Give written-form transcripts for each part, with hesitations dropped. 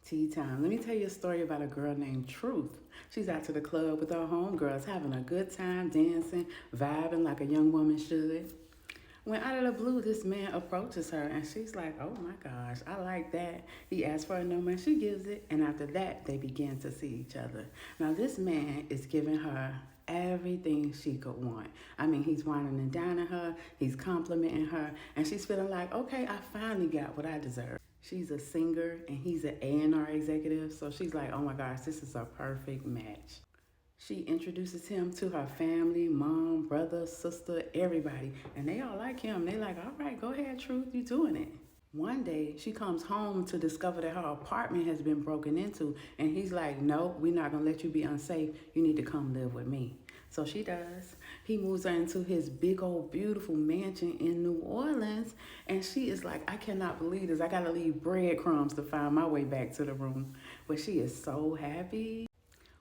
Tea time. Let me tell you a story about a girl named Truth. She's out to the club with her homegirls, having a good time, dancing, vibing like a young woman should. When out of the blue, this man approaches her and she's like, oh my gosh, I like that. He asks for a number and she gives it. And after that, they begin to see each other. Now, this man is giving her everything she could want. I mean, he's whining and dining her, he's complimenting her, and she's feeling like, okay, I finally got what I deserve. She's a singer and he's an A&R executive, so she's like, oh my gosh, this is a perfect match. She introduces him to her family, mom, brother, sister, everybody, and they all like him. They like, all right, go ahead, Truth, you doing it. One day, she comes home to discover that her apartment has been broken into, and he's like, no, we're not gonna let you be unsafe. You need to come live with me. So she does. He moves her into his big old beautiful mansion in New Orleans, and she is like, I cannot believe this. I gotta leave breadcrumbs to find my way back to the room. But she is so happy.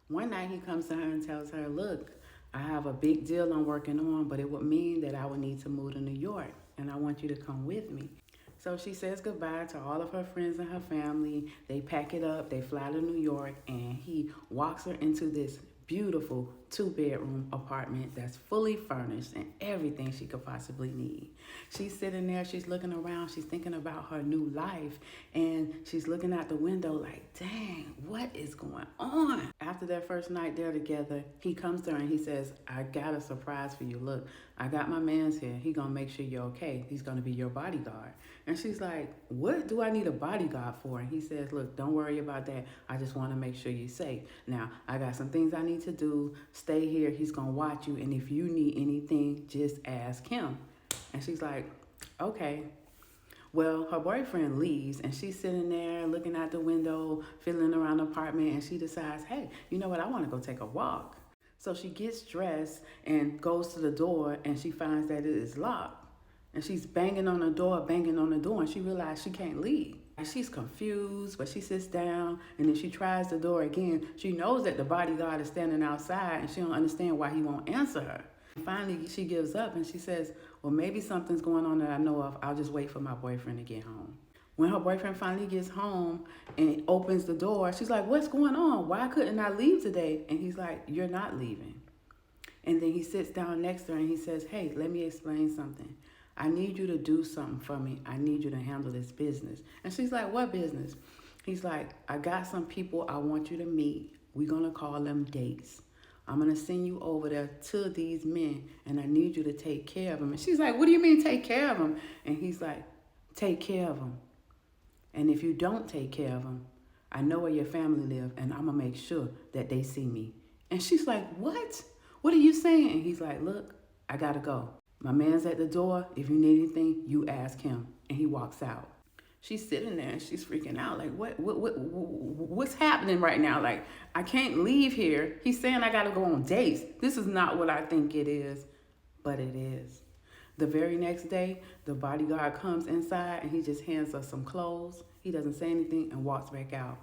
One night he comes to her and tells her, look, I have a big deal I'm working on, but it would mean that I would need to move to New York, and I want you to come with me. So she says goodbye to all of her friends and her family. They pack it up, they fly to New York, and he walks her into this beautiful 2-bedroom apartment that's fully furnished and everything she could possibly need. She's sitting there, she's looking around, she's thinking about her new life, and she's looking out the window like, dang, what is going on? After their first night there together, he comes to her and he says, I got a surprise for you. Look, I got my man's here. He gonna make sure you're okay. He's gonna be your bodyguard. And she's like, what do I need a bodyguard for? And he says, look, don't worry about that. I just want to make sure you're safe. Now, I got some things I need to do. Stay here. He's going to watch you. And if you need anything, just ask him. And she's like, okay. Well, her boyfriend leaves and she's sitting there looking out the window, feeling around the apartment. And she decides, hey, you know what? I want to go take a walk. So she gets dressed and goes to the door and she finds that it is locked. And she's banging on the door, and she realizes she can't leave. And she's confused, but she sits down, and then she tries the door again. She knows that the bodyguard is standing outside, and she don't understand why he won't answer her. Finally, she gives up, and she says, well, maybe something's going on that I know of. I'll just wait for my boyfriend to get home. When her boyfriend finally gets home and opens the door, she's like, what's going on? Why couldn't I leave today? And he's like, you're not leaving. And then he sits down next to her, and he says, hey, let me explain something. I need you to do something for me. I need you to handle this business. And she's like, what business? He's like, I got some people I want you to meet. We're going to call them dates. I'm going to send you over there to these men, and I need you to take care of them. And she's like, what do you mean take care of them? And he's like, take care of them. And if you don't take care of them, I know where your family live, and I'm going to make sure that they see me. And she's like, what? What are you saying? And he's like, look, I got to go. My man's at the door. If you need anything, you ask him. And he walks out. She's sitting there and she's freaking out. Like, what's happening right now? Like, I can't leave here. He's saying I got to go on dates. This is not what I think it is, but it is. The very next day, the bodyguard comes inside and he just hands her some clothes. He doesn't say anything and walks back out.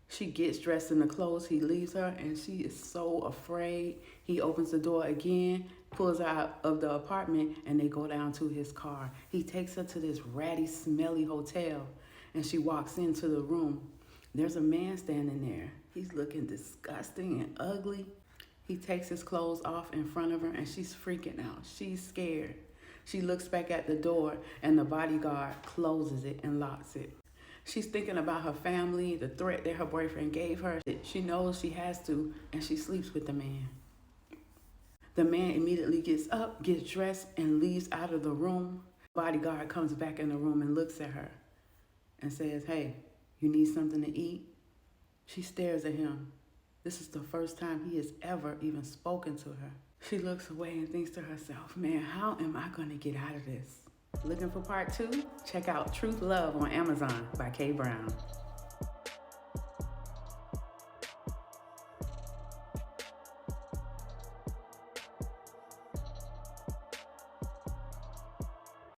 She gets dressed in the clothes. He leaves her and she is so afraid. He opens the door again, pulls her out of the apartment, and they go down to his car. He takes her to this ratty, smelly hotel, and she walks into the room. There's a man standing there. He's looking disgusting and ugly. He takes his clothes off in front of her, and she's freaking out. She's scared. She looks back at the door, and the bodyguard closes it and locks it. She's thinking about her family, the threat that her boyfriend gave her. She knows she has to, and she sleeps with the man. The man immediately gets up, gets dressed, and leaves out of the room. The bodyguard comes back in the room and looks at her and says, hey, you need something to eat? She stares at him. This is the first time he has ever even spoken to her. She looks away and thinks to herself, man, how am I going to get out of this? Looking for part 2? Check out Truth Love on Amazon by K. Brown.